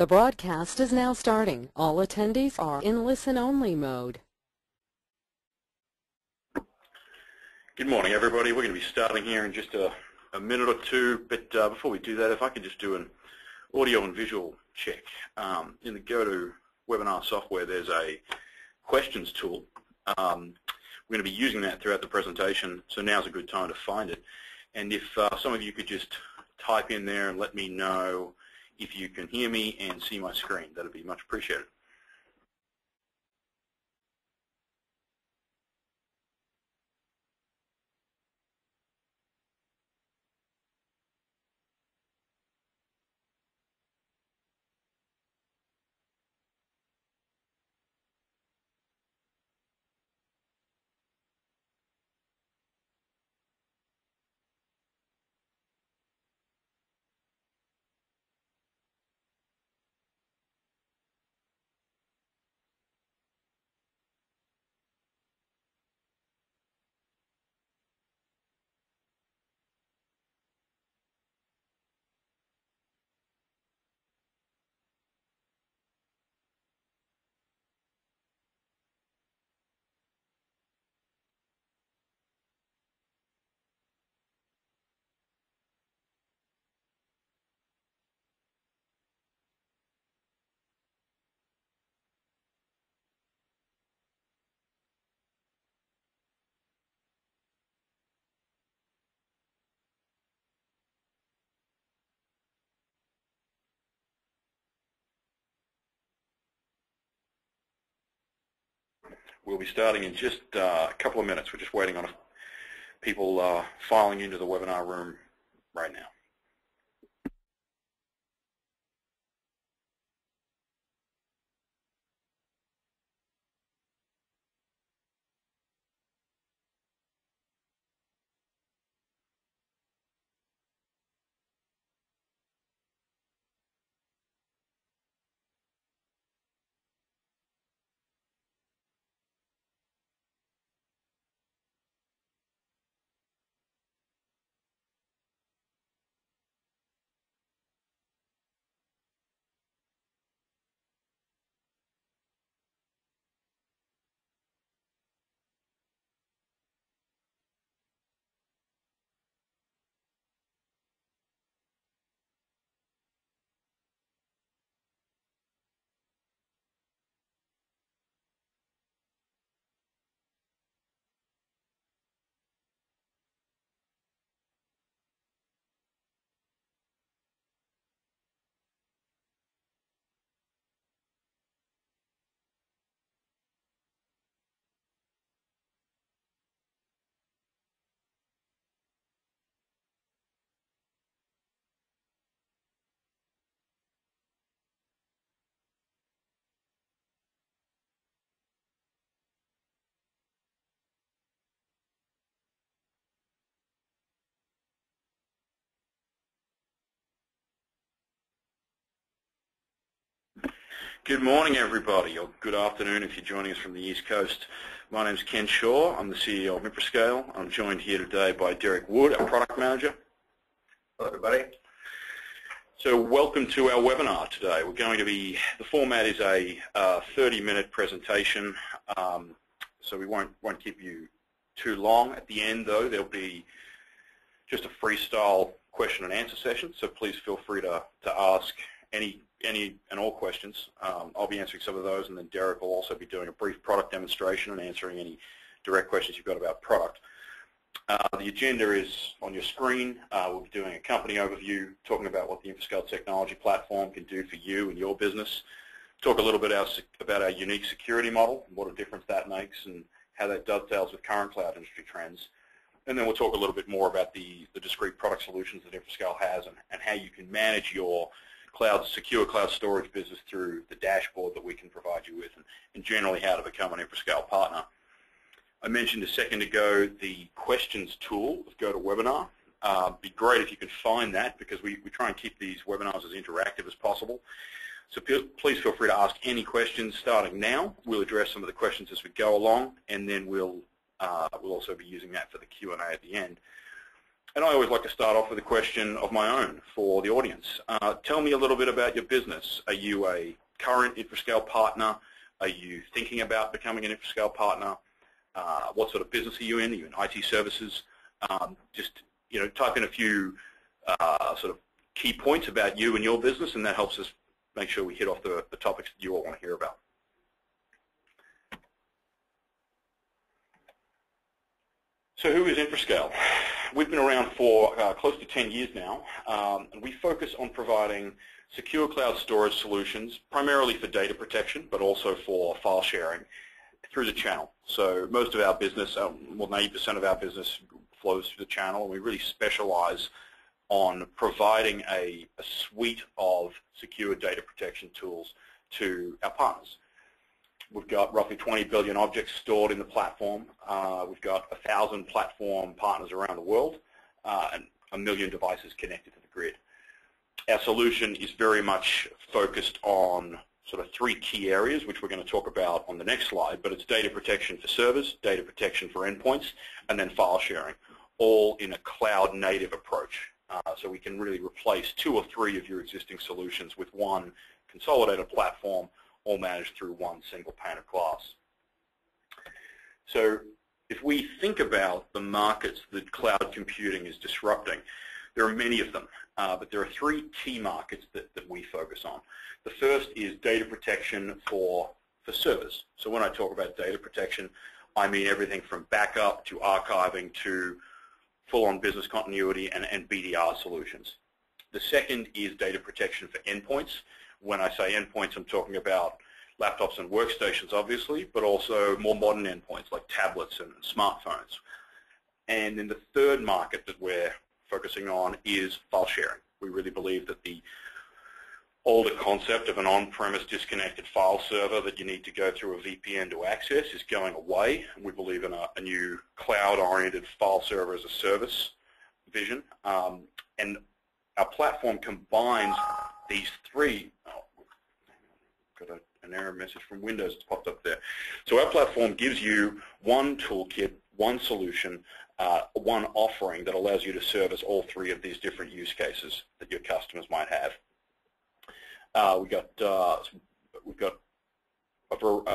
The broadcast is now starting. All attendees are in listen-only mode. Good morning, everybody. We're going to be starting here in just a minute or two, but before we do that, if I could just do an audio and visual check. In the GoToWebinar software, there's a questions tool. We're going to be using that throughout the presentation, so now's a good time to find it. And if some of you could just type in there and let me know if you can hear me and see my screen, that would be much appreciated. We'll be starting in just a couple of minutes. We're just waiting on people filing into the webinar room right now. Good morning, everybody, or good afternoon if you're joining us from the East Coast. My name's Ken Shaw. I'm the CEO of Infrascale. I'm joined here today by Derek Wood, our product manager. Hello, everybody. So welcome to our webinar today. We're going to be, the format is a 30-minute presentation, so we won't keep you too long. At the end, though, there'll be just a freestyle question and answer session, so please feel free to ask any and all questions. I'll be answering some of those, and then Derek will also be doing a brief product demonstration and answering any direct questions you've got about product. The agenda is on your screen. We'll be doing a company overview, talking about what the Infrascale technology platform can do for you and your business. Talk a little bit about our unique security model, what a difference that makes, and how that dovetails with current cloud industry trends. And then we'll talk a little bit more about the discrete product solutions that Infrascale has and how you can manage your secure cloud storage business through the dashboard that we can provide you with, and generally how to become an Infrascale partner. I mentioned a second ago the questions tool with GoToWebinar. It'd be great if you could find that, because we try and keep these webinars as interactive as possible. So please feel free to ask any questions starting now. We'll address some of the questions as we go along, and then we'll also be using that for the Q&A at the end. And I always like to start off with a question of my own for the audience. Tell me a little bit about your business. Are you a current Infrascale partner? Are you thinking about becoming an Infrascale partner? What sort of business are you in? Are you in IT services? Just type in a few sort of key points about you and your business, and that helps us make sure we hit off the topics that you all want to hear about. So who is Infrascale? We've been around for close to 10 years now, and we focus on providing secure cloud storage solutions, primarily for data protection, but also for file sharing through the channel. So most of our business, well, 90% of our business flows through the channel, and we really specialize on providing a suite of secure data protection tools to our partners. We've got roughly 20 billion objects stored in the platform. We've got 1,000 platform partners around the world and 1 million devices connected to the grid. Our solution is very much focused on sort of 3 key areas, which we're going to talk about on the next slide, but it's data protection for servers, data protection for endpoints, and then file sharing, all in a cloud-native approach. So we can really replace 2 or 3 of your existing solutions with one consolidated platform, all managed through one single pane of glass. So if we think about the markets that cloud computing is disrupting, there are many of them, but there are 3 key markets that we focus on. The first is data protection for servers. So when I talk about data protection, I mean everything from backup to archiving to full-on business continuity and BDR solutions. The second is data protection for endpoints. When I say endpoints, I'm talking about laptops and workstations, obviously, but also more modern endpoints like tablets and smartphones. And then the third market that we're focusing on is file sharing. We really believe that the older concept of an on-premise disconnected file server that you need to go through a VPN to access is going away. And we believe in a new cloud-oriented file server as a service vision. And our platform combines these 3. Got an error message from Windows that's popped up there. So our platform gives you one toolkit, one solution, one offering that allows you to service all 3 of these different use cases that your customers might have. We've got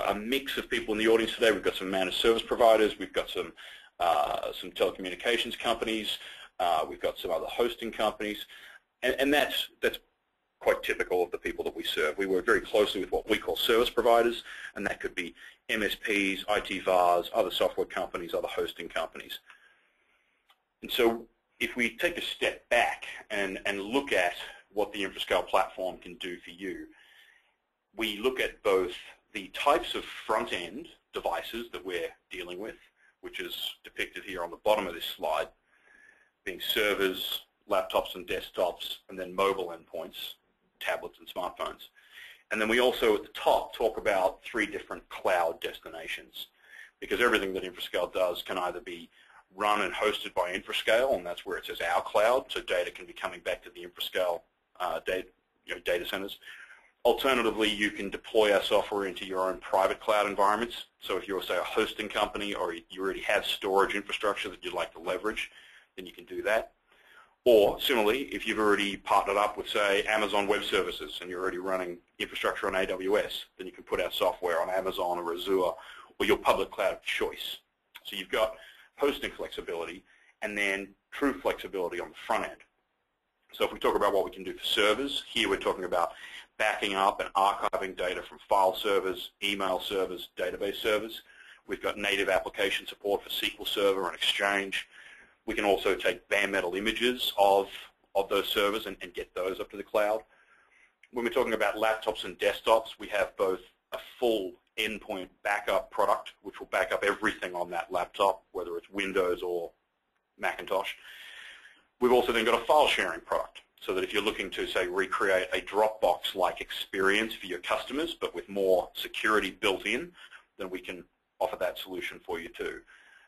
a mix of people in the audience today. We've got some managed service providers. We've got some telecommunications companies. We've got some other hosting companies, and that's quite typical of the people that we serve. We work very closely with what we call service providers, and that could be MSPs, IT VARs, other software companies, other hosting companies. And so if we take a step back and look at what the Infrascale platform can do for you, we look at both the types of front-end devices that we're dealing with, which is depicted here on the bottom of this slide, being servers, laptops and desktops, and then mobile endpoints, tablets and smartphones. And then we also at the top talk about 3 different cloud destinations, because everything that Infrascale does can either be run and hosted by Infrascale, and that's where it says our cloud, so data can be coming back to the Infrascale data centers. Alternatively, you can deploy our software into your own private cloud environments. So if you're, say, a hosting company or you already have storage infrastructure that you'd like to leverage, then you can do that. Or similarly, if you've already partnered up with, say, Amazon Web Services and you're already running infrastructure on AWS, then you can put our software on Amazon or Azure or your public cloud of choice. So you've got hosting flexibility and then true flexibility on the front end. So if we talk about what we can do for servers, here we're talking about backing up and archiving data from file servers, email servers, database servers. We've got native application support for SQL Server and Exchange. We can also take bare metal images of those servers and get those up to the cloud. When we're talking about laptops and desktops, we have both a full endpoint backup product, which will back up everything on that laptop, whether it's Windows or Macintosh. We've also then got a file sharing product, so that if you're looking to, say, recreate a Dropbox-like experience for your customers, but with more security built in, then we can offer that solution for you too.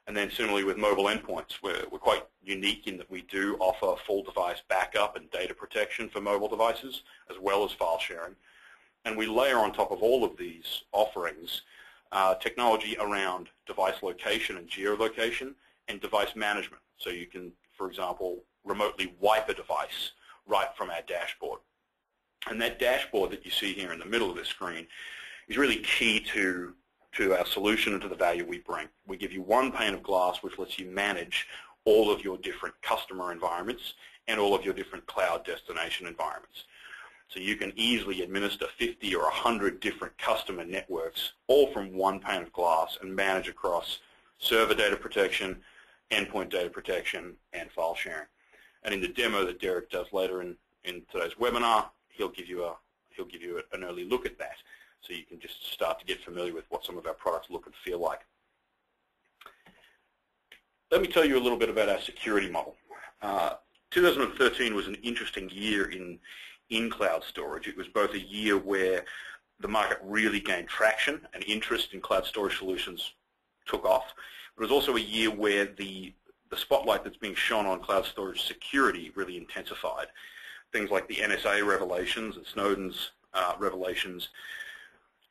And then similarly with mobile endpoints, we're quite unique in that we do offer full device backup and data protection for mobile devices, as well as file sharing. And we layer on top of all of these offerings technology around device location and geolocation and device management. So you can for example, remotely wipe a device right from our dashboard. And that dashboard that you see here in the middle of the screen is really key to our solution and to the value we bring. We give you one pane of glass which lets you manage all of your different customer environments and all of your different cloud destination environments. So you can easily administer 50 or 100 different customer networks all from one pane of glass and manage across server data protection, endpoint data protection, and file sharing. And in the demo that Derek does later in today's webinar, he'll give you an early look at that, so you can just start to get familiar with what some of our products look and feel like. Let me tell you a little bit about our security model. 2013 was an interesting year in cloud storage. It was both a year where the market really gained traction and interest in cloud storage solutions took off. But it was also a year where the spotlight that's being shone on cloud storage security really intensified. Things like the NSA revelations and Snowden's revelations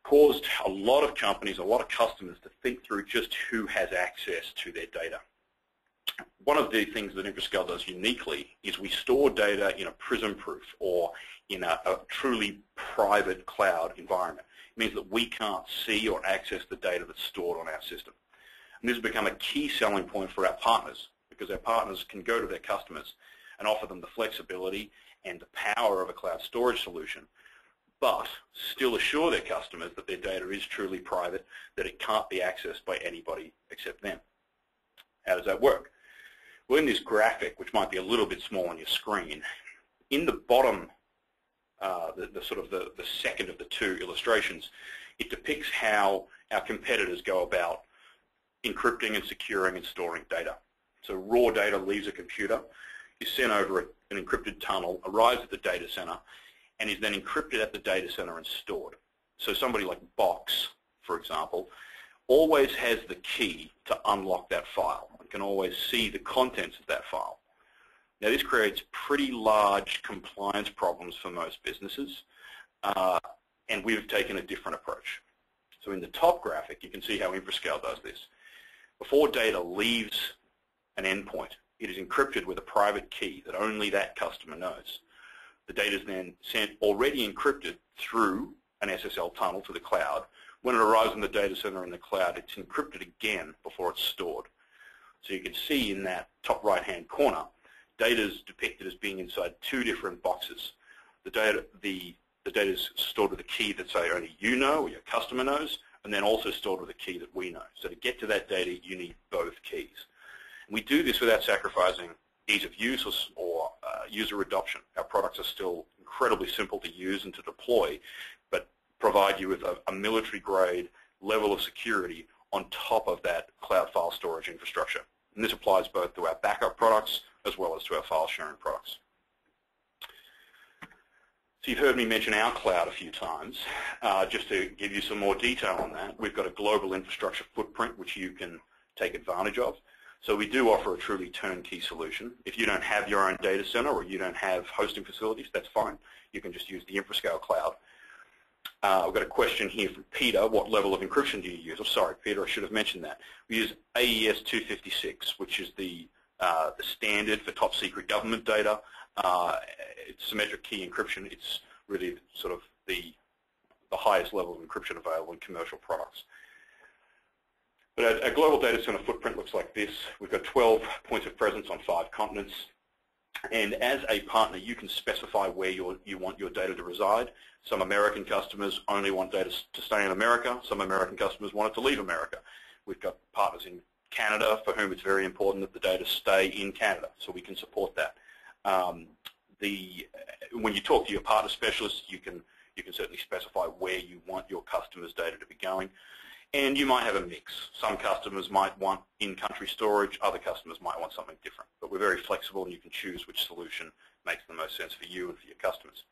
caused a lot of companies, a lot of customers to think through just who has access to their data. One of the things that Infrascale does uniquely is we store data in a prism-proof or in a truly private cloud environment. It means that we can't see or access the data that's stored on our system. And this has become a key selling point for our partners, because our partners can go to their customers and offer them the flexibility and the power of a cloud storage solution, but still assure their customers that their data is truly private, that it can't be accessed by anybody except them. How does that work? Well, in this graphic, which might be a little bit small on your screen, in the bottom, the second of the two illustrations, it depicts how our competitors go about encrypting and securing and storing data. So raw data leaves a computer, is sent over an encrypted tunnel, arrives at the data center, and is then encrypted at the data center and stored. So somebody like Box, for example, always has the key to unlock that file and can always see the contents of that file. Now, this creates pretty large compliance problems for most businesses, and we've taken a different approach. So in the top graphic, you can see how Infrascale does this. Before data leaves an endpoint, it is encrypted with a private key that only that customer knows. The data is then sent already encrypted through an SSL tunnel to the cloud. When it arrives in the data center in the cloud, it's encrypted again before it's stored. So you can see in that top right-hand corner, data is depicted as being inside two different boxes. The data is stored with a key that, say, only you know or your customer knows, and then also stored with a key that we know. So to get to that data, you need both keys. And we do this without sacrificing ease of use or user adoption. Our products are still incredibly simple to use and to deploy, but provide you with a military-grade level of security on top of that cloud file storage infrastructure. And this applies both to our backup products as well as to our file sharing products. So you've heard me mention our cloud a few times. Just to give you some more detail on that, we've got a global infrastructure footprint which you can take advantage of. So we do offer a truly turnkey solution. If you don't have your own data center or you don't have hosting facilities, that's fine. You can just use the Infrascale cloud. We've got a question here from Peter. What level of encryption do you use? Oh, sorry, Peter, I should have mentioned that. We use AES 256, which is the standard for top secret government data. It's symmetric key encryption. It's really sort of the highest level of encryption available in commercial products. But a global data center footprint looks like this. We've got 12 points of presence on 5 continents. And as a partner, you can specify where you want your data to reside. Some American customers only want data to stay in America. Some American customers want it to leave America. We've got partners in Canada for whom it's very important that the data stay in Canada, so we can support that. When you talk to your partner specialists, you can certainly specify where you want your customers' data to be going. And you might have a mix. Some customers might want in-country storage, other customers might want something different. But we're very flexible and you can choose which solution makes the most sense for you and for your customers.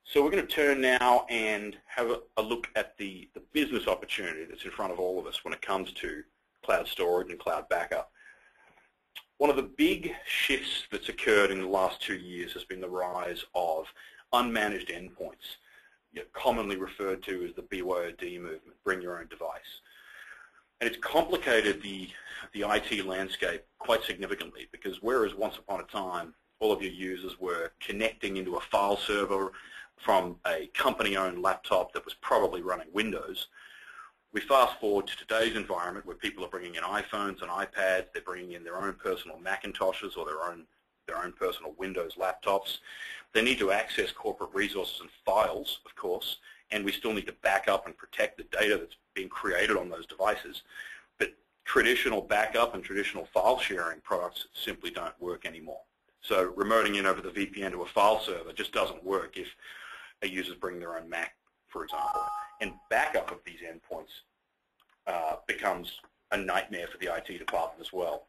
So we're going to turn now and have a look at the business opportunity that's in front of all of us when it comes to cloud storage and cloud backup. One of the big shifts that's occurred in the last 2 years has been the rise of unmanaged endpoints, commonly referred to as the BYOD movement, bring your own device. And it's complicated the IT landscape quite significantly, because whereas once upon a time all of your users were connecting into a file server from a company-owned laptop that was probably running Windows, we fast forward to today's environment where people are bringing in iPhones and iPads, they're bringing in their own personal Macintoshes or their own personal Windows laptops. They need to access corporate resources and files, of course, and we still need to back up and protect the data that's being created on those devices. But traditional backup and traditional file sharing products simply don't work anymore. So remoting in over the VPN to a file server just doesn't work if a user's bringing their own Mac, for example. And backup of these endpoints becomes a nightmare for the IT department as well.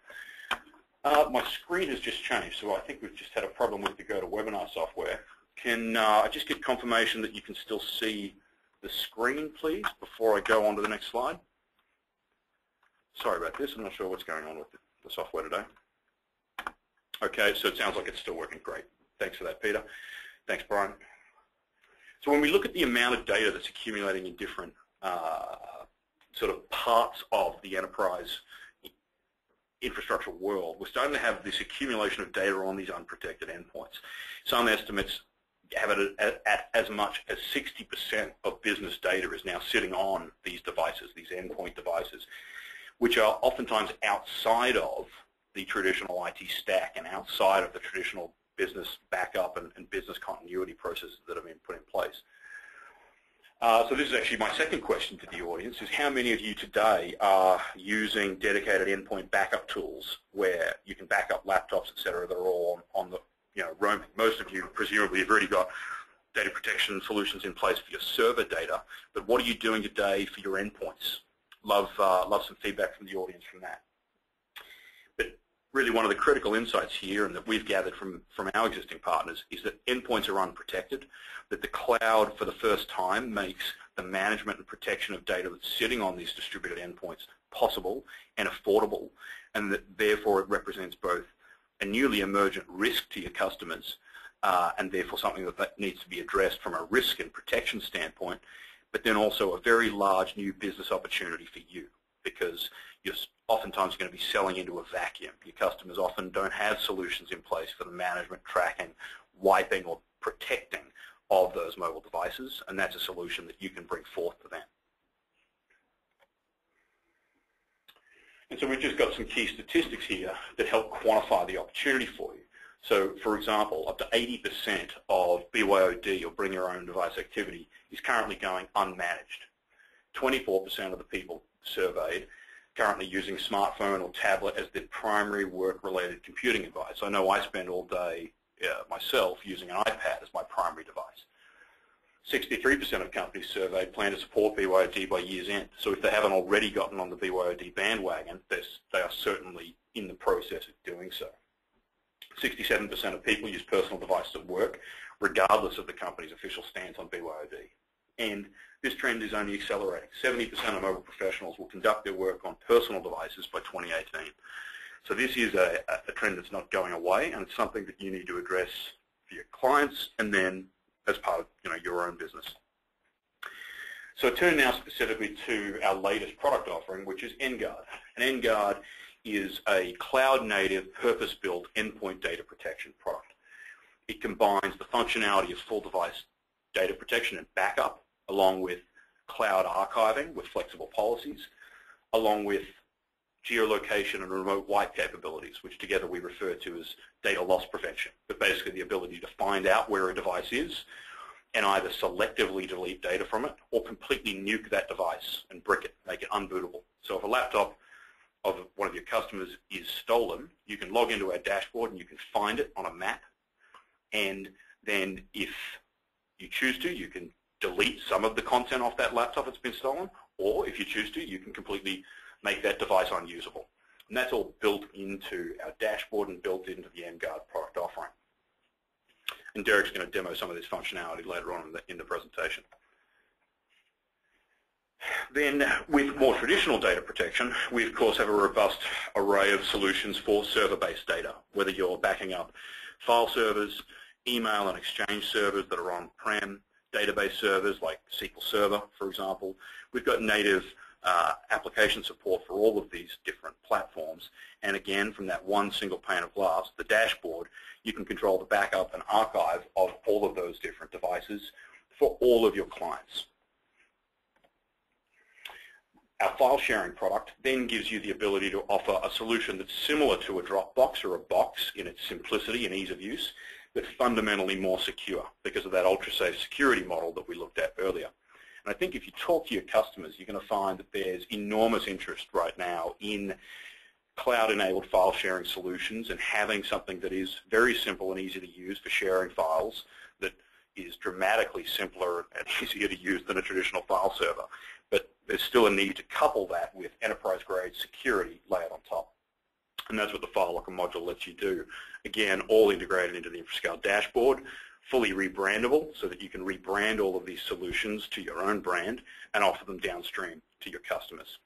My screen has just changed, so I think we've just had a problem with the GoToWebinar software. Can I just get confirmation that you can still see the screen, please, before I go on to the next slide? Sorry about this. I'm not sure what's going on with the software today. Okay, so it sounds like it's still working great. Thanks for that, Peter. Thanks, Brian. So when we look at the amount of data that's accumulating in different sort of parts of the enterprise infrastructure world, we're starting to have this accumulation of data on these unprotected endpoints. Some estimates have it at as much as 60% of business data is now sitting on these devices, these endpoint devices, which are oftentimes outside of the traditional IT stack and outside of the traditional business backup and business continuity processes that have been put in place. So this is actually my second question to the audience, is how many of you today are using dedicated endpoint backup tools where you can back up laptops, et cetera, that are all on the roaming? Most of you presumably have already got data protection solutions in place for your server data, but what are you doing today for your endpoints? Love some feedback from the audience from that. But really one of the critical insights here, and that we've gathered from our existing partners, is that endpoints are unprotected, that the cloud for the first time makes the management and protection of data that's sitting on these distributed endpoints possible and affordable, and that therefore it represents both a newly emergent risk to your customers and therefore something that needs to be addressed from a risk and protection standpoint, but then also a very large new business opportunity for you, because you're oftentimes going to be selling into a vacuum. Your customers often don't have solutions in place for the management, tracking, wiping, or protecting of those mobile devices, and that's a solution that you can bring forth to them. And so we've just got some key statistics here that help quantify the opportunity for you. So, for example, up to 80% of BYOD, or bring your own device activity, is currently going unmanaged. 24% of the people surveyed currently using smartphone or tablet as their primary work-related computing device. I know I spend all day myself using an iPad as my primary device. 63% of companies surveyed plan to support BYOD by year's end. So if they haven't already gotten on the BYOD bandwagon, they are certainly in the process of doing so. 67% of people use personal devices at work, regardless of the company's official stance on BYOD. And this trend is only accelerating. 70% of mobile professionals will conduct their work on personal devices by 2018. So this is a trend that's not going away, and it's something that you need to address for your clients and then as part of your own business. So turn now specifically to our latest product offering, which is Endguard. And Endguard is a cloud-native, purpose-built endpoint data protection product. It combines the functionality of full device data protection and backup, along with cloud archiving with flexible policies, along with geolocation and remote wipe capabilities, which together we refer to as data loss prevention, but basically the ability to find out where a device is and either selectively delete data from it or completely nuke that device and brick it, make it unbootable. So if a laptop of one of your customers is stolen, you can log into our dashboard and you can find it on a map, and then if you choose to, you can delete some of the content off that laptop that's been stolen, or if you choose to, you can completely make that device unusable. And that's all built into our dashboard and built into the Endguard product offering. And Derek's going to demo some of this functionality later on in the presentation. Then with more traditional data protection, we of course have a robust array of solutions for server-based data, whether you're backing up file servers, email and exchange servers that are on-prem, database servers like SQL Server, for example. We've got native application support for all of these different platforms. And again, from that one single pane of glass, the dashboard, you can control the backup and archive of all of those different devices for all of your clients. Our file sharing product then gives you the ability to offer a solution that's similar to a Dropbox or a box in its simplicity and ease of use, but fundamentally more secure because of that ultra-safe security model that we looked at earlier. And I think if you talk to your customers, you're going to find that there's enormous interest right now in cloud-enabled file sharing solutions and having something that is very simple and easy to use for sharing files that is dramatically simpler and easier to use than a traditional file server. But there's still a need to couple that with enterprise-grade security layered on top. And that's what the File Locker module lets you do. Again, all integrated into the Infrascale dashboard, fully rebrandable so that you can rebrand all of these solutions to your own brand and offer them downstream to your customers.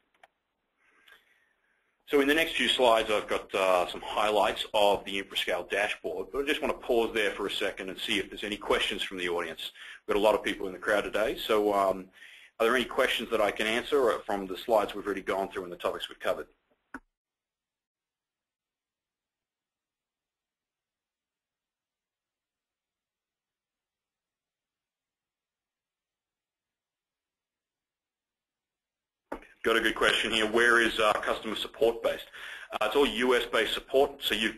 So in the next few slides, I've got some highlights of the Infrascale dashboard, but I just want to pause there for a second and see if there's any questions from the audience. We've got a lot of people in the crowd today, so are there any questions that I can answer from the slides we've already gone through and the topics we've covered? Got a good question here. Where is customer support based? It's all US-based support, so you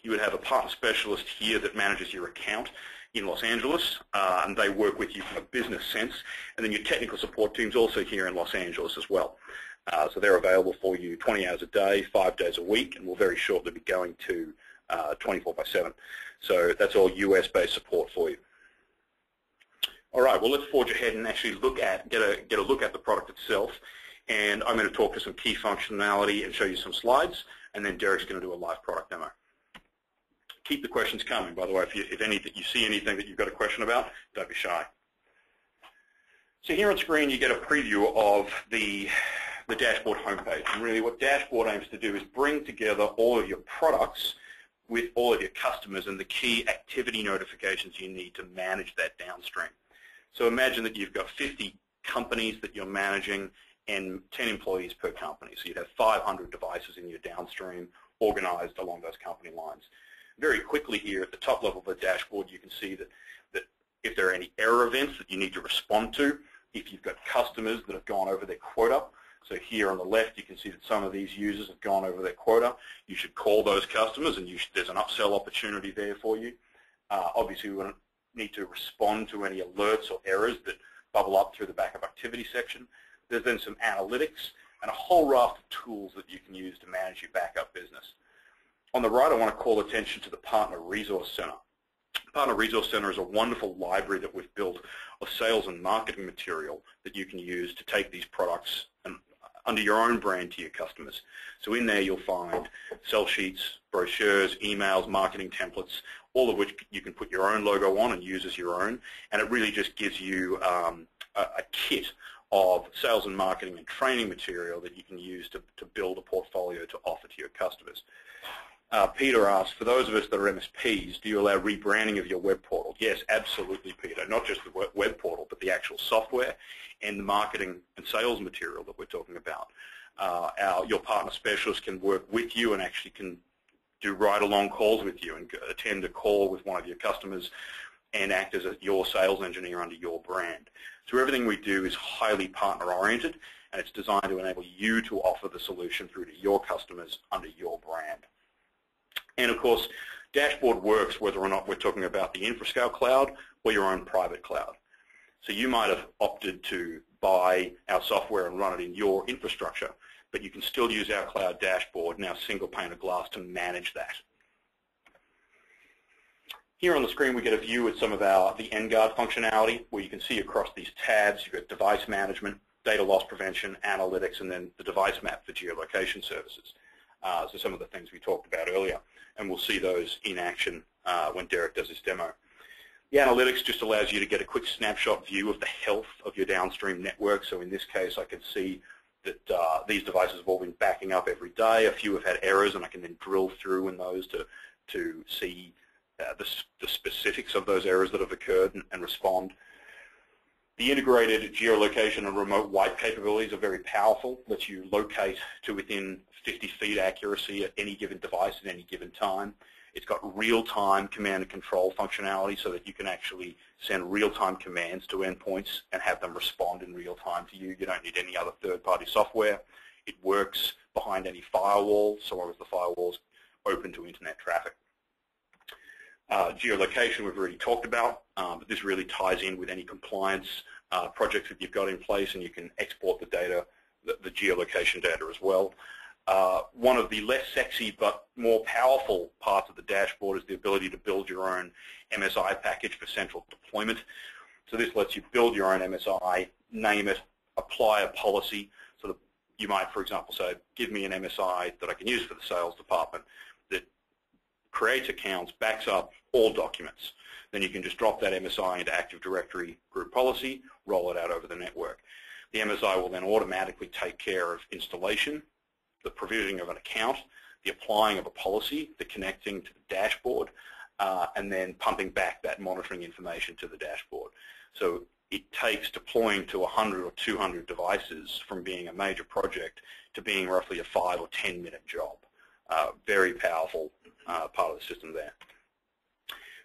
would have a partner specialist here that manages your account in Los Angeles, and they work with you from a business sense. And then your technical support team's also here in Los Angeles as well. So they're available for you 20 hours a day, 5 days a week, and we'll very shortly be going to 24/7. So that's all US-based support for you. All right, well, let's forge ahead and actually get a look at the product itself. And I'm going to talk to some key functionality and show you some slides, and then Derek's going to do a live product demo. Keep the questions coming, by the way. If you see anything that you've got a question about, don't be shy. So here on screen, you get a preview of the dashboard homepage. And really what dashboard aims to do is bring together all of your products with all of your customers and the key activity notifications you need to manage that downstream. So imagine that you've got 50 companies that you're managing and 10 employees per company. So you'd have 500 devices in your downstream organized along those company lines. Very quickly here at the top level of the dashboard, you can see that if there are any error events that you need to respond to, if you've got customers that have gone over their quota. So here on the left, you can see that some of these users have gone over their quota. You should call those customers, and there's an upsell opportunity there for you. Obviously, we need to respond to any alerts or errors that bubble up through the backup activity section. There's then some analytics and a whole raft of tools that you can use to manage your backup business. On the right, I want to call attention to the Partner Resource Center. Partner Resource Center is a wonderful library that we've built of sales and marketing material that you can use to take these products and under your own brand to your customers. So in there you'll find sell sheets, brochures, emails, marketing templates, all of which you can put your own logo on and use as your own. And it really just gives you a kit of sales and marketing and training material that you can use to build a portfolio to offer to your customers. Peter asked, for those of us that are MSPs, do you allow rebranding of your web portal? Yes, absolutely, Peter. Not just the web portal, but the actual software and the marketing and sales material that we're talking about. Your partner specialist can work with you and actually can do ride-along calls with you and attend a call with one of your customers and act as your sales engineer under your brand. So everything we do is highly partner-oriented, and it's designed to enable you to offer the solution through to your customers under your brand. And of course, dashboard works whether or not we're talking about the Infrascale cloud or your own private cloud. So you might have opted to buy our software and run it in your infrastructure, but you can still use our cloud dashboard and our single pane of glass to manage that. Here on the screen, we get a view at some of the NGuard functionality, where you can see across these tabs, you've got device management, data loss prevention, analytics, and then the device map for geolocation services. So some of the things we talked about earlier, and we'll see those in action when Derek does his demo. The analytics just allows you to get a quick snapshot view of the health of your downstream network. So in this case, I can see that these devices have all been backing up every day. A few have had errors, and I can then drill through in those to see the specifics of those errors that have occurred and respond. The integrated geolocation and remote wipe capabilities are very powerful. Lets you locate to within 50 feet accuracy at any given device at any given time. It's got real-time command and control functionality so that you can actually send real-time commands to endpoints and have them respond in real time to you. You don't need any other third-party software. It works behind any firewall, so long as the firewall's open to internet traffic. Geolocation we've already talked about, but this really ties in with any compliance projects that you've got in place, and you can export the data, the geolocation data as well. One of the less sexy but more powerful parts of the dashboard is the ability to build your own MSI package for central deployment. So this lets you build your own MSI, name it, apply a policy. So that you might, for example, say, give me an MSI that I can use for the sales department that creates accounts, backs up all documents. Then you can just drop that MSI into Active Directory group policy, roll it out over the network. The MSI will then automatically take care of installation, the provisioning of an account, the applying of a policy, the connecting to the dashboard, and then pumping back that monitoring information to the dashboard. So it takes deploying to 100 or 200 devices from being a major project to being roughly a 5 or 10 minute job. Very powerful part of the system there.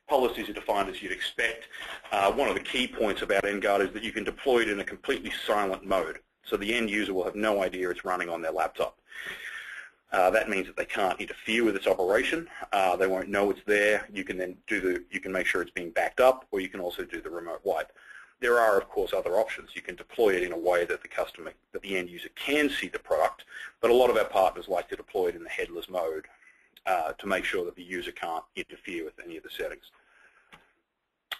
Policies are defined as you'd expect. One of the key points about NGuard is that you can deploy it in a completely silent mode. So the end user will have no idea it's running on their laptop. That means that they can't interfere with its operation. They won't know it's there. You can then you can make sure it's being backed up, or you can also do the remote wipe. There are, of course, other options. You can deploy it in a way that the end user can see the product, but a lot of our partners like to deploy it in the headless mode to make sure that the user can't interfere with any of the settings.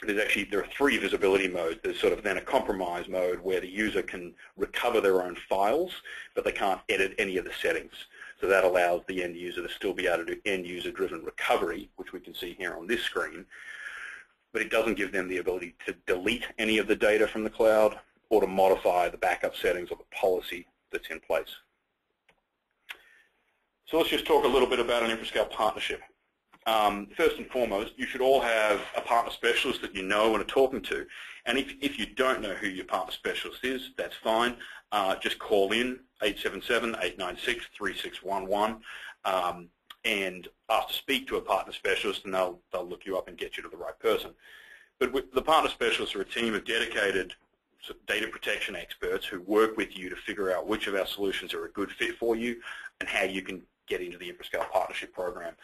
There are 3 visibility modes. There's sort of then a compromise mode where the user can recover their own files, but they can't edit any of the settings. So that allows the end user to still be able to do end-user-driven recovery, which we can see here on this screen, but it doesn't give them the ability to delete any of the data from the cloud or to modify the backup settings or the policy that's in place. So let's just talk a little bit about an Infrascale partnership. First and foremost, you should all have a partner specialist that you know and are talking to. And if you don't know who your partner specialist is, that's fine. Just call in 877-896-3611 and ask to speak to a partner specialist, and they'll look you up and get you to the right person. But the partner specialists are a team of dedicated data protection experts who work with you to figure out which of our solutions are a good fit for you and how you can get into the Infrascale partnership program.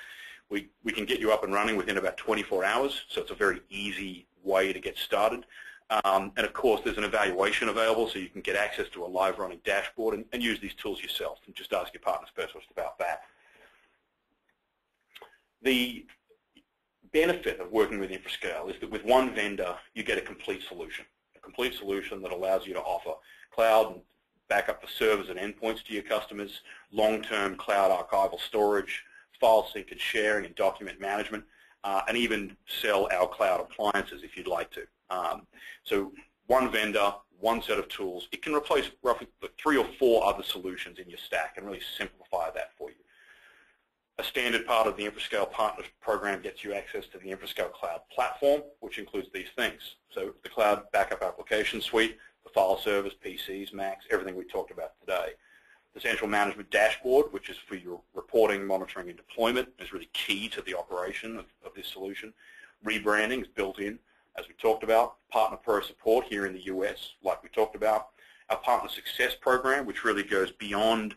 We can get you up and running within about 24 hours, so it's a very easy way to get started. And of course, there's an evaluation available, so you can get access to a live running dashboard and use these tools yourself, and just ask your partner specialist about that. The benefit of working with Infrascale is that with one vendor, you get a complete solution that allows you to offer cloud and backup for servers and endpoints to your customers, long-term cloud archival storage, file sync and sharing and document management, and even sell our cloud appliances if you'd like to. So one vendor, one set of tools. It can replace roughly 3 or 4 other solutions in your stack and really simplify that for you. A standard part of the Infrascale Partner Program gets you access to the Infrascale Cloud Platform, which includes these things. So the Cloud Backup Application Suite, the file servers, PCs, Macs, everything we talked about today. The Central Management Dashboard, which is for your reporting, monitoring, and deployment, is really key to the operation of this solution. Rebranding is built in, as we talked about. Partner Pro Support here in the US, like we talked about. Our Partner Success Program, which really goes beyond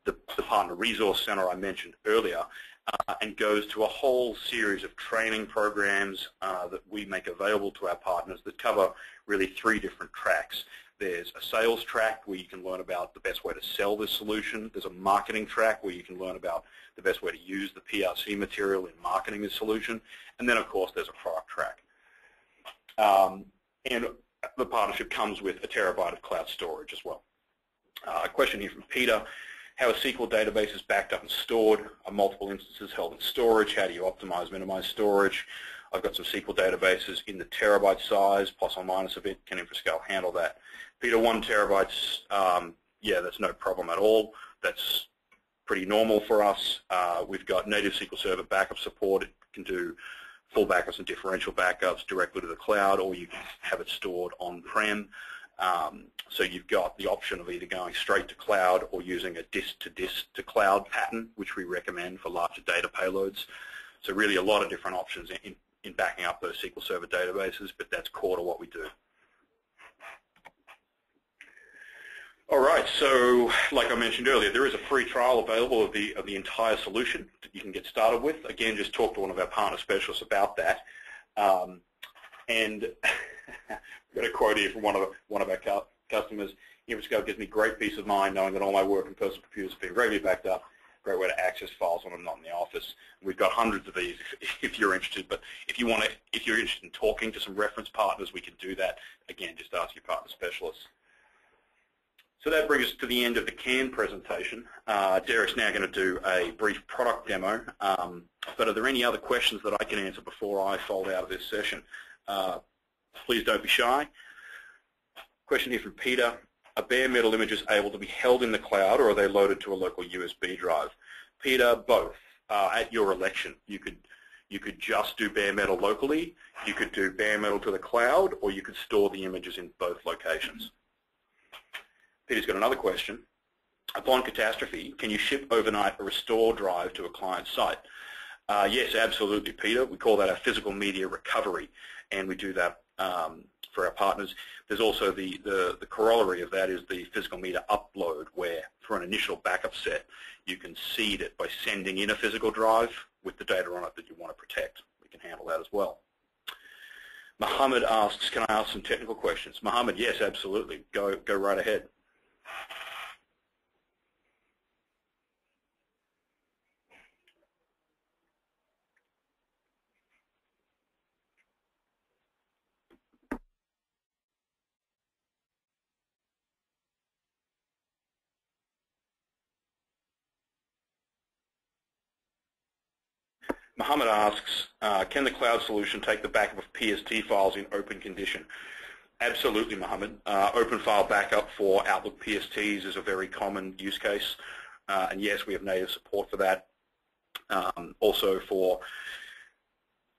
the Partner Resource Center I mentioned earlier, and goes to a whole series of training programs that we make available to our partners that cover really 3 different tracks. There's a sales track where you can learn about the best way to sell this solution. There's a marketing track where you can learn about the best way to use the PRC material in marketing this solution. And then, of course, there's a product track. And the partnership comes with a terabyte of cloud storage as well. A question here from Peter. How are SQL databases backed up and stored? Are multiple instances held in storage? How do you optimize, minimize storage? I've got some SQL databases in the terabyte size, plus or minus a bit. Can Infrascale handle that? Peter, 1 terabyte, yeah, that's no problem at all. That's pretty normal for us. We've got native SQL Server backup support. It can do full backups and differential backups directly to the cloud, or you can have it stored on-prem. So you've got the option of either going straight to cloud or using a disk to cloud pattern, which we recommend for larger data payloads. So really a lot of different options in backing up those SQL Server databases, but that's core to what we do. All right, so like I mentioned earlier, there is a free trial available of the entire solution that you can get started with. Again, just talk to one of our partner specialists about that. And I've got a quote here from one of our customers. Infrascale gives me great peace of mind knowing that all my work and personal computers have been regularly backed up. Great way to access files when I'm not in the office. We've got hundreds of these if you're interested. But if you're interested in talking to some reference partners, we can do that. Again, just ask your partner specialists. So that brings us to the end of the CAN presentation. Derek's now going to do a brief product demo. But are there any other questions that I can answer before I fold out of this session? Please don't be shy. Question here from Peter. Are bare metal images able to be held in the cloud, or are they loaded to a local USB drive? Peter, both. At your election. You could just do bare metal locally, you could do bare metal to the cloud, or you could store the images in both locations. Peter's got another question. Upon catastrophe, can you ship overnight a restore drive to a client site? Yes, absolutely, Peter. We call that a physical media recovery, and we do that for our partners. There's also the corollary of that is the physical media upload, where for an initial backup set, you can seed it by sending in a physical drive with the data on it that you want to protect. We can handle that as well. Mohammed asks, can I ask some technical questions? Mohammed, yes, absolutely. Go right ahead. Mohammed asks, can the cloud solution take the backup of PST files in open condition? Absolutely, Mohammed. Open file backup for Outlook PSTs is a very common use case. And yes, we have native support for that. Also for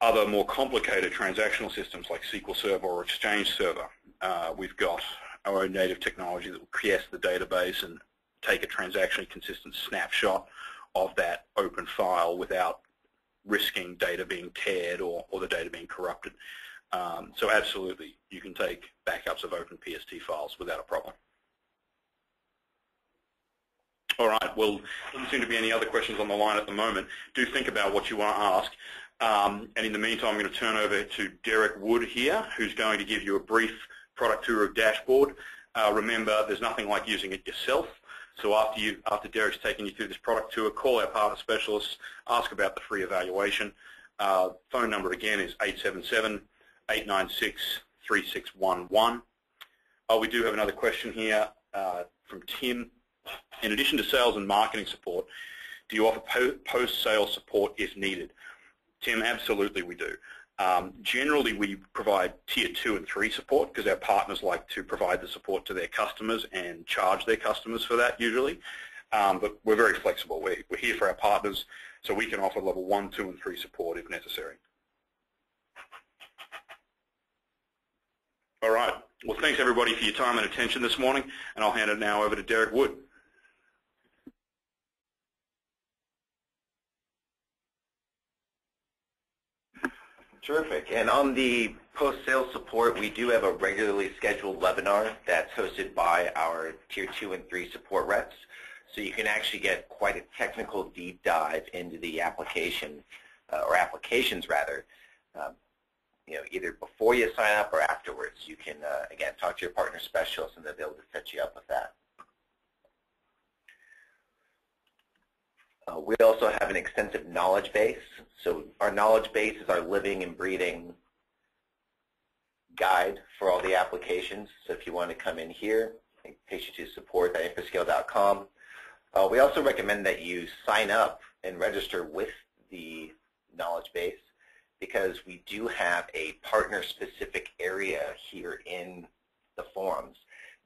other more complicated transactional systems like SQL Server or Exchange Server, we've got our own native technology that will create the database and take a transactionally consistent snapshot of that open file without risking data being teared or the data being corrupted. So absolutely, you can take backups of open PST files without a problem. All right, well, there doesn't seem to be any other questions on the line at the moment. Do think about what you want to ask. And in the meantime, I'm going to turn over to Derek Wood here, who's going to give you a brief product tour of Dashboard. Remember, there's nothing like using it yourself. So after Derek's taken you through this product tour, call our partner specialists, ask about the free evaluation. Phone number again is 877-896-3611. We do have another question here from Tim. In addition to sales and marketing support, do you offer post-sale support if needed? Tim, absolutely we do. Generally, we provide Tier 2 and 3 support because our partners like to provide the support to their customers and charge their customers for that usually. But we're very flexible. We're here for our partners, so we can offer level 1, 2, and 3 support if necessary. All right. Well, thanks everybody for your time and attention this morning, and I'll hand it now over to Derek Wood. Terrific. And on the post-sales support, we do have a regularly scheduled webinar that's hosted by our Tier 2 and 3 support reps. So you can actually get quite a technical deep dive into the application, or applications rather, either before you sign up or afterwards. You can, again, talk to your partner specialist and they'll be able to set you up with that. We also have an extensive knowledge base. So our knowledge base is our living and breathing guide for all the applications. So if you want to come in here, it takes you to support.infrascale.com. We also recommend that you sign up and register with the knowledge base because we do have a partner-specific area here in the forums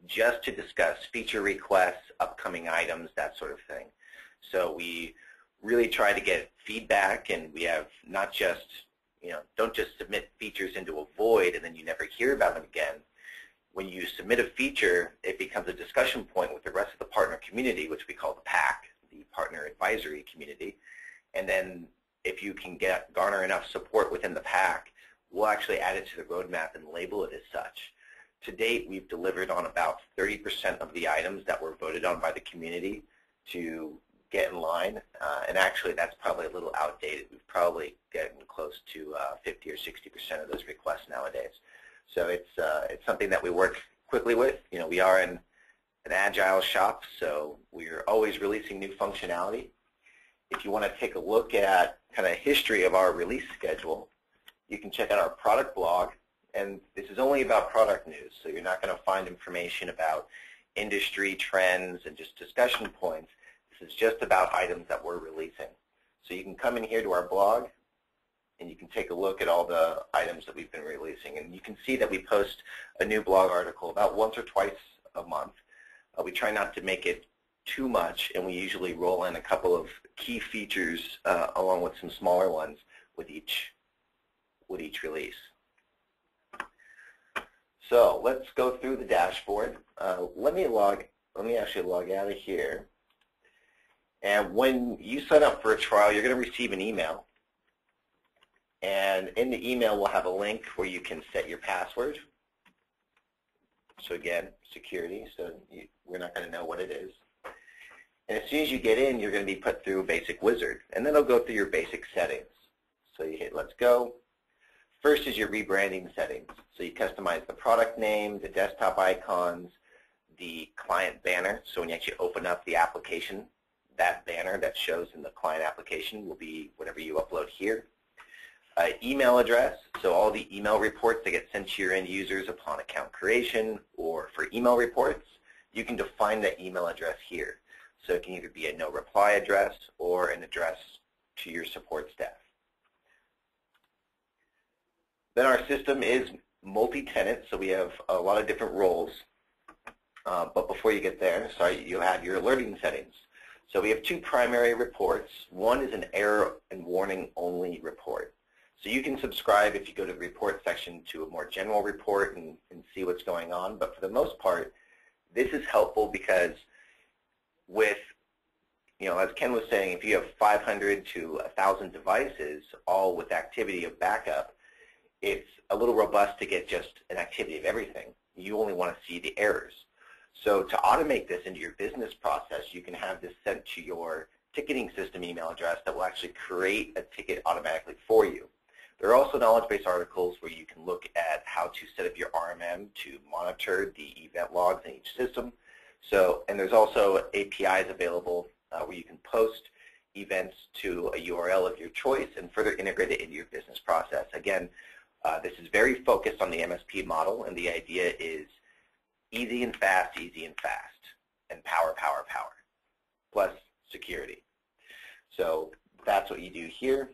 just to discuss feature requests, upcoming items, that sort of thing. So we really try to get feedback, and we have not just don't just submit features into a void and then you never hear about them again. When you submit a feature, it becomes a discussion point with the rest of the partner community, which we call the PAC, the Partner Advisory Community. And then if you can garner enough support within the PAC, we'll actually add it to the roadmap and label it as such. To date, we've delivered on about 30% of the items that were voted on by the community to get in line, and actually that's probably a little outdated. We've probably getting close to 50 or 60% of those requests nowadays. So it's something that we work quickly with. We are in an agile shop, so we're always releasing new functionality. If you want to take a look at kind of history of our release schedule, you can check out our product blog, and this is only about product news, so you're not going to find information about industry trends and just discussion points. This is just about items that we're releasing. So you can come in here to our blog, and you can take a look at all the items that we've been releasing. And you can see that we post a new blog article about once or twice a month. We try not to make it too much, and we usually roll in a couple of key features along with some smaller ones with each release. So let's go through the dashboard. Let me actually log out of here. And when you sign up for a trial, you're going to receive an email. And in the email, we'll have a link where you can set your password. So again, security, so we're not going to know what it is. And as soon as you get in, you're going to be put through a basic wizard. And then it'll go through your basic settings. So you hit Let's Go. First is your rebranding settings. So you customize the product name, the desktop icons, the client banner. So when you actually open up the application, that banner that shows in the client application will be whatever you upload here. Email address, so all the email reports that get sent to your end users upon account creation or for email reports, you can define that email address here. So it can either be a no reply address or an address to your support staff. Then our system is multi-tenant, so we have a lot of different roles. But before you get there, you have your alerting settings. So we have two primary reports. One is an error and warning only report. So you can subscribe if you go to the report section to a more general report and see what's going on. But for the most part, this is helpful because with, as Ken was saying, if you have 500 to 1,000 devices, all with activity of backup, it's a little robust to get just an activity of everything. You only want to see the errors. So to automate this into your business process, you can have this sent to your ticketing system email address that will actually create a ticket automatically for you. There are also knowledge-based articles where you can look at how to set up your RMM to monitor the event logs in each system. And there's also APIs available where you can post events to a URL of your choice and further integrate it into your business process. Again, this is very focused on the MSP model, and the idea is easy and fast, and power, plus security. So that's what you do here.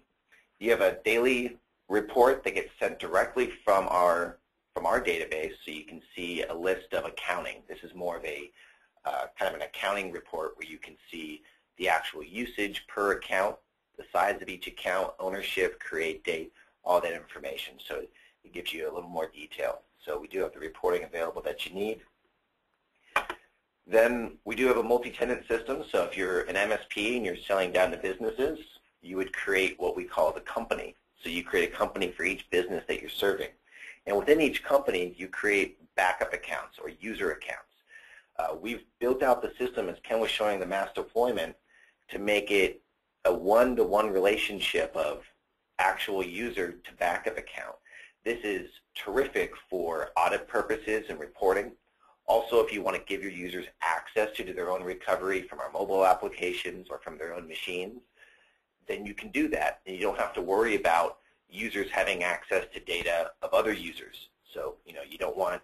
You have a daily report that gets sent directly from our database, so you can see a list of accounting. This is more of a kind of an accounting report where you can see the actual usage per account, the size of each account, ownership, create date, all that information. So it gives you a little more detail. So we do have the reporting available that you need. Then we do have a multi-tenant system. So if you're an MSP and you're selling down to businesses, you would create what we call the company. So you create a company for each business that you're serving. And within each company, you create backup accounts or user accounts. We've built out the system, as Ken was showing the mass deployment, to make it a one-to-one relationship of actual user to backup account. This is terrific for audit purposes and reporting. Also, if you want to give your users access to do their own recovery from our mobile applications or from their own machines, then you can do that. And you don't have to worry about users having access to data of other users. So, you don't want,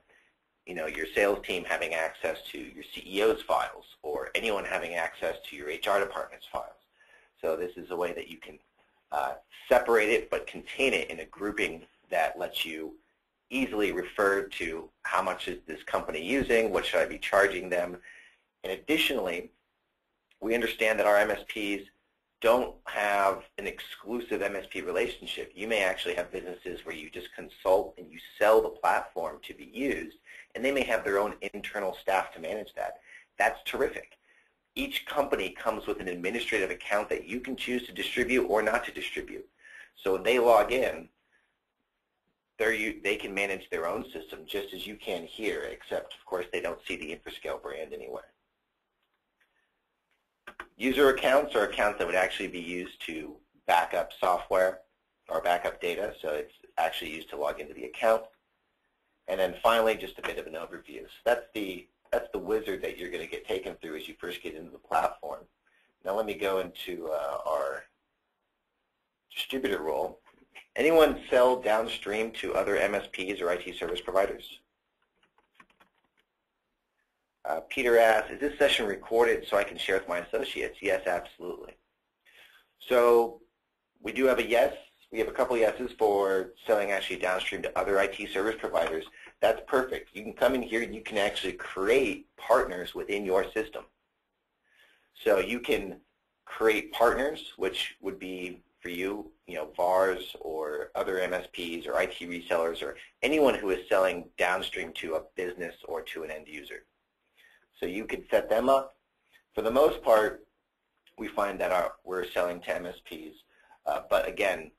your sales team having access to your CEO's files or anyone having access to your HR department's files. So this is a way that you can separate it but contain it in a grouping that lets you easily refer to how much is this company using, what should I be charging them. And additionally, we understand that our MSPs don't have an exclusive MSP relationship. You may actually have businesses where you just consult and you sell the platform to be used, and they may have their own internal staff to manage that. That's terrific. Each company comes with an administrative account that you can choose to distribute or not to distribute. So when they log in, they can manage their own system just as you can here, except, of course, they don't see the Infrascale brand anywhere. User accounts are accounts that would actually be used to back up software or backup data, so it's actually used to log into the account. And then finally, just a bit of an overview. So that's the wizard that you're going to get taken through as you first get into the platform. Now let me go into our distributor role. Anyone sell downstream to other MSPs or IT service providers? Peter asks, is this session recorded so I can share with my associates? Yes, absolutely. So we do have a yes. We have a couple yeses for selling actually downstream to other IT service providers. That's perfect. You can come in here and you can actually create partners within your system. So you can create partners, which would be for you, VARs or other MSPs or IT resellers or anyone who is selling downstream to a business or to an end user. So you can set them up. For the most part, we find that we're selling to MSPs. But again,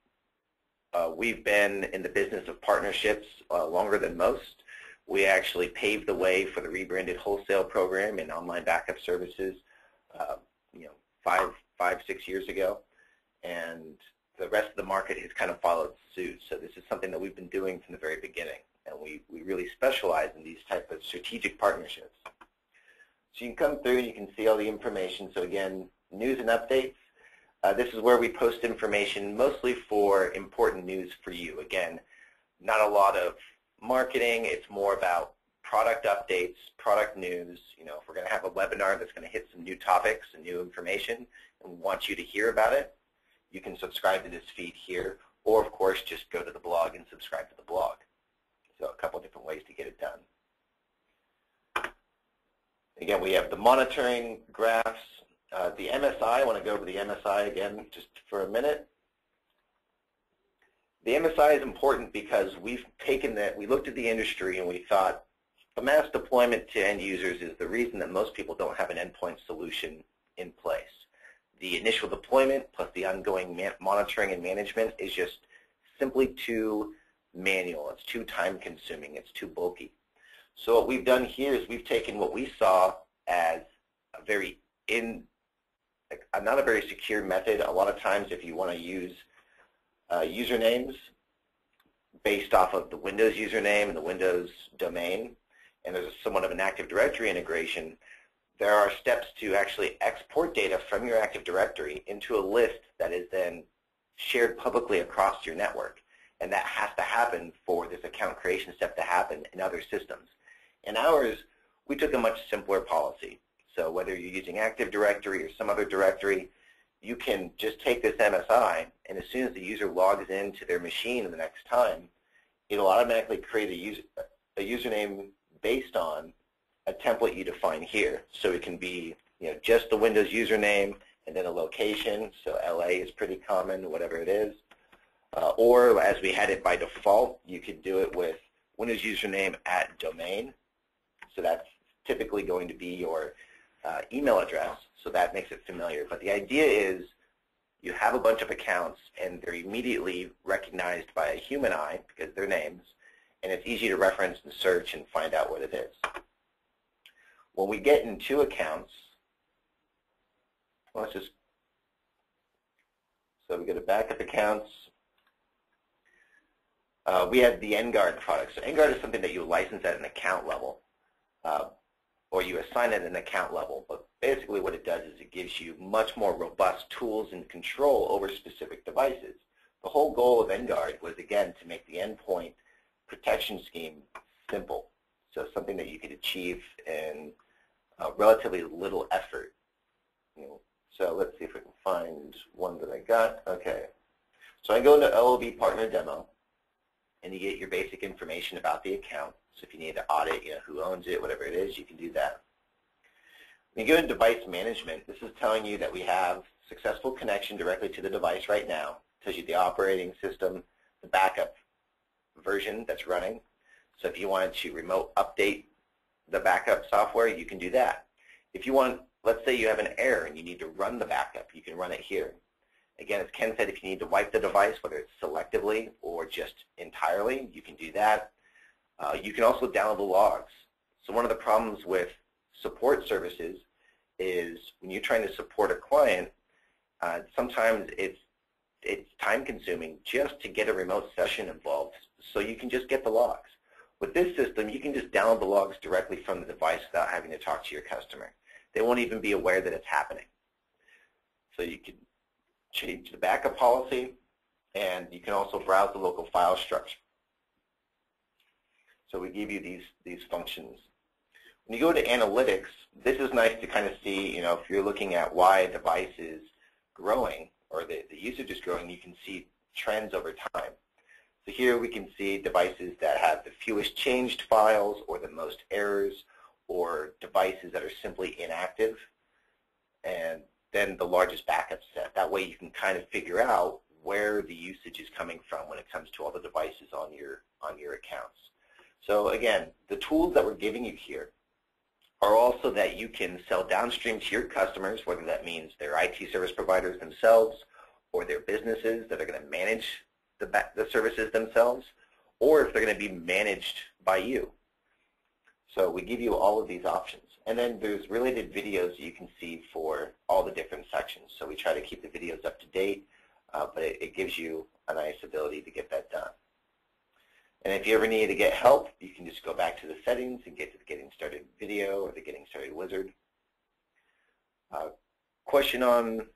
we've been in the business of partnerships longer than most. We actually paved the way for the rebranded wholesale program and online backup services, 6 years ago. And the rest of the market has kind of followed suit. So this is something that we've been doing from the very beginning. And we really specialize in these type of strategic partnerships. So you can come through and you can see all the information. So again, news and updates. This is where we post information mostly for important news for you. Again, not a lot of marketing. It's more about product updates, product news. If we're going to have a webinar that's going to hit some new topics and new information and we want you to hear about it, you can subscribe to this feed here, or of course just go to the blog and subscribe to the blog. So a couple different ways to get it done. Again, we have the monitoring graphs. The MSI, I want to go over the MSI again just for a minute. The MSI is important because we looked at the industry and we thought the mass deployment to end users is the reason that most people don't have an endpoint solution in place. The initial deployment plus the ongoing monitoring and management is just simply too manual. It's too time-consuming. It's too bulky. So what we've done here is we've taken what we saw as not a very secure method. A lot of times if you want to use usernames based off of the Windows username and the Windows domain, and there's somewhat of an Active Directory integration, there are steps to actually export data from your Active Directory into a list that is then shared publicly across your network. And that has to happen for this account creation step to happen in other systems. In ours, we took a much simpler policy. So whether you're using Active Directory or some other directory, you can just take this MSI, and as soon as the user logs into their machine the next time, it'll automatically create a username based on a template you define here. So it can be just the Windows username and then a location. So LA is pretty common, whatever it is. Or as we had it by default, you could do it with Windows username @ domain. So that's typically going to be your email address. So that makes it familiar. But the idea is you have a bunch of accounts and they're immediately recognized by a human eye because they're names, and it's easy to reference and search and find out what it is. When we get into accounts, so we go to backup accounts. We have the NGuard product. So NGuard is something that you license at an account level, or you assign at an account level. But basically what it does is it gives you much more robust tools and control over specific devices. The whole goal of NGuard was, again, to make the endpoint protection scheme simple. So something that you could achieve in relatively little effort. So let's see if we can find one that I got. Okay. So I go into LOB Partner Demo, and you get your basic information about the account. So if you need to audit, who owns it, whatever it is, you can do that. When you go into device management, this is telling you that we have successful connection directly to the device right now. It tells you the operating system, the backup version that's running. So if you wanted to remote update the backup software, you can do that. If you want, let's say you have an error and you need to run the backup, you can run it here. Again, as Ken said, if you need to wipe the device, whether it's selectively or just entirely, you can do that. You can also download the logs. So one of the problems with support services is when you're trying to support a client, sometimes it's time-consuming just to get a remote session involved, so you can just get the logs. With this system, you can just download the logs directly from the device without having to talk to your customer. They won't even be aware that it's happening. So you can change the backup policy, and you can also browse the local file structure. So we give you these functions. When you go to analytics, this is nice to kind of see, if you're looking at why a device is growing or the usage is growing, you can see trends over time. So here we can see devices that have the fewest changed files or the most errors, or devices that are simply inactive, and then the largest backup set. That way you can kind of figure out where the usage is coming from when it comes to all the devices on your accounts. So again, the tools that we're giving you here are also that you can sell downstream to your customers, whether that means their IT service providers themselves or their businesses that are going to manage the services themselves, or if they're going to be managed by you. So we give you all of these options. And then there's related videos that you can see for all the different sections. So we try to keep the videos up to date, but it gives you a nice ability to get that done. And if you ever need to get help, you can just go back to the settings and get to the Getting Started video or the Getting Started wizard. I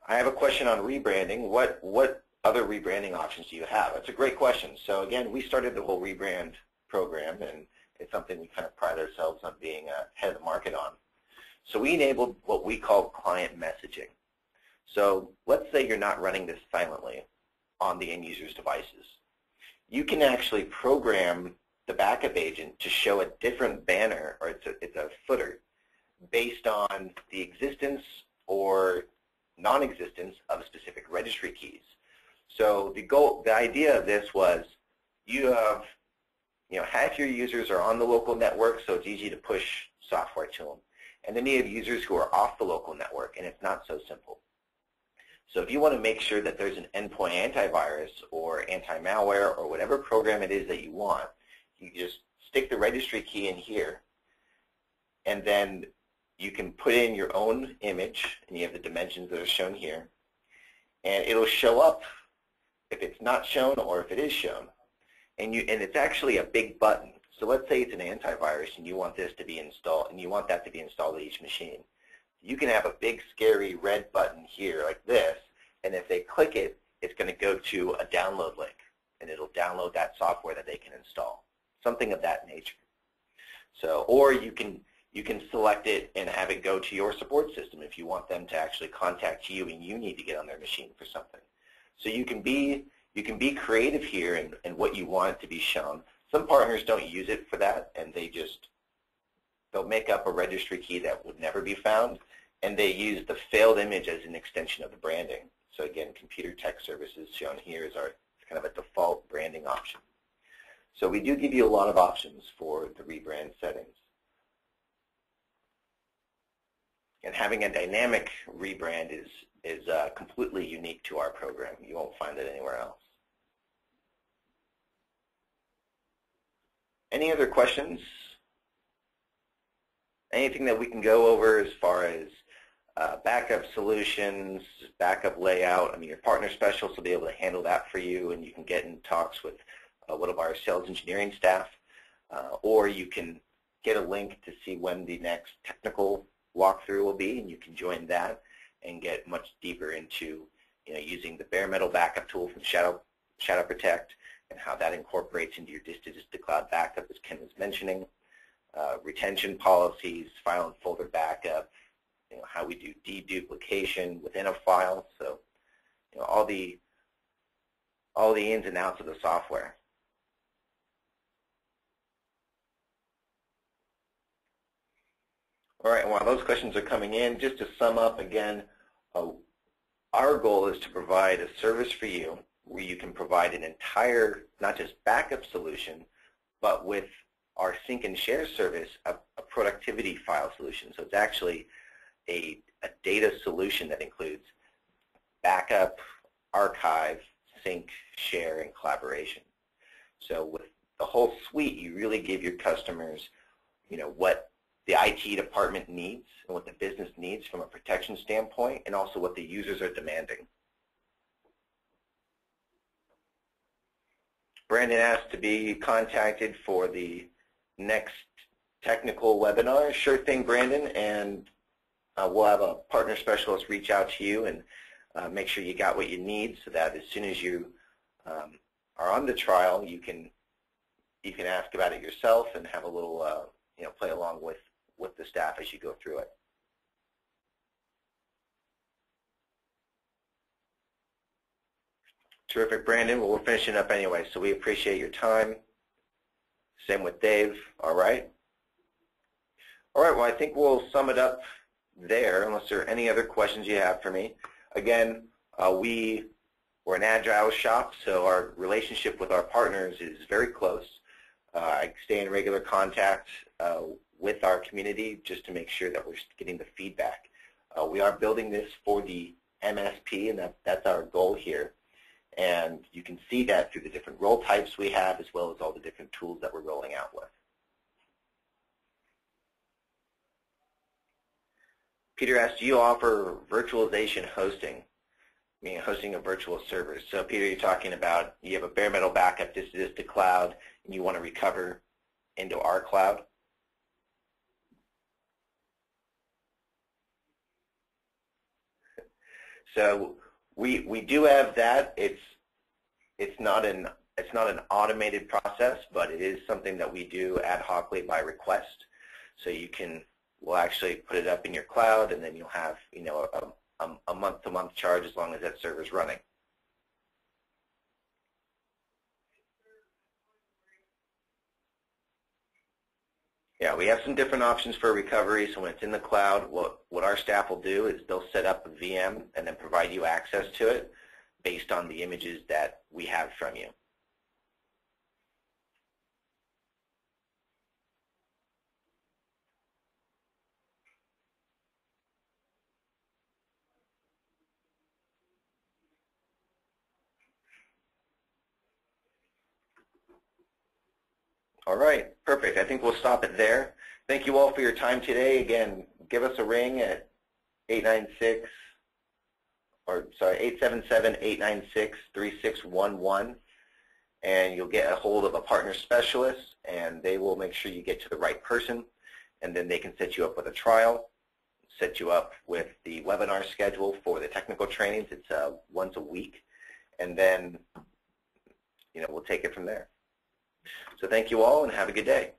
have a question on rebranding. What other rebranding options do you have? That's a great question. So again, we started the whole rebrand program, and it's something we kind of pride ourselves on being ahead of the market on. So we enabled what we call client messaging. So let's say you're not running this silently on the end user's devices. You can actually program the backup agent to show a different banner, or it's a footer, based on the existence or non-existence of specific registry keys. So the idea of this was you have, half your users are on the local network, so it's easy to push software to them. And then you have users who are off the local network, and it's not so simple. So if you want to make sure that there's an endpoint antivirus or anti-malware or whatever program it is that you want, you just stick the registry key in here, and then you can put in your own image, and you have the dimensions that are shown here, and it'll show up if it's not shown or if it is shown. And it's actually a big button. So let's say it's an antivirus and you want this to be installed, and you want that to be installed at each machine. You can have a big scary red button here like this, and if they click it, it's going to go to a download link, and it'll download that software that they can install, something of that nature. So, or you can select it and have it go to your support system if you want them to actually contact you and you need to get on their machine for something. So you can be creative here in what you want it to be shown. Some partners don't use it for that, and they'll make up a registry key that would never be found, and they use the failed image as an extension of the branding. So again, Computer Tech Services shown here is kind of a default branding option. So we do give you a lot of options for the rebrand settings. And having a dynamic rebrand is completely unique to our program. You won't find it anywhere else. Any other questions? Anything that we can go over as far as backup solutions, backup layout? I mean, your partner specialists will be able to handle that for you, and you can get in talks with one of our sales engineering staff, or you can get a link to see when the next technical walkthrough will be, and you can join that and get much deeper into using the bare metal backup tool from Shadow Protect and how that incorporates into your disk-to-cloud backup, as Ken was mentioning, retention policies, file and folder backup, how we do deduplication within a file, so all the ins and outs of the software. All right, and while those questions are coming in, just to sum up again, Our goal is to provide a service for you where you can provide an entire, not just backup solution, but with our sync and share service, a productivity file solution. So it's actually a data solution that includes backup, archive, sync, share, and collaboration. So with the whole suite, you really give your customers, what the IT department needs and what the business needs from a protection standpoint, and also what the users are demanding. Brandon asked to be contacted for the next technical webinar. Sure thing, Brandon, and we'll have a partner specialist reach out to you and make sure you got what you need, so that as soon as you are on the trial, you can ask about it yourself and have a little play along with the staff as you go through it. Terrific, Brandon. Well, we're finishing up anyway, so we appreciate your time. Same with Dave. All right. All right, well, I think we'll sum it up there, unless there are any other questions you have for me. Again, we're an agile shop, so our relationship with our partners is very close. I stay in regular contact with our community just to make sure that we're getting the feedback. We are building this for the MSP, and that's our goal here. And you can see that through the different role types we have, as well as all the different tools that we're rolling out with. Peter asked, do you offer virtualization hosting, meaning hosting of virtual servers? So Peter, you're talking about you have a bare metal backup, this is to cloud, and you want to recover into our cloud? So we do have that. It's not an automated process, but it is something that we do ad hocly by request. So we'll actually put it up in your cloud, and then you'll have a month-to-month charge as long as that server's running. Yeah, we have some different options for recovery. So when it's in the cloud, what our staff will do is they'll set up a VM and then provide you access to it based on the images that we have from you. All right, perfect. I think we'll stop it there. Thank you all for your time today. Again, give us a ring at 877-896-3611, and you'll get a hold of a partner specialist, and they will make sure you get to the right person, and then they can set you up with a trial, set you up with the webinar schedule for the technical trainings. It's once a week, and then we'll take it from there. So thank you all, and have a good day.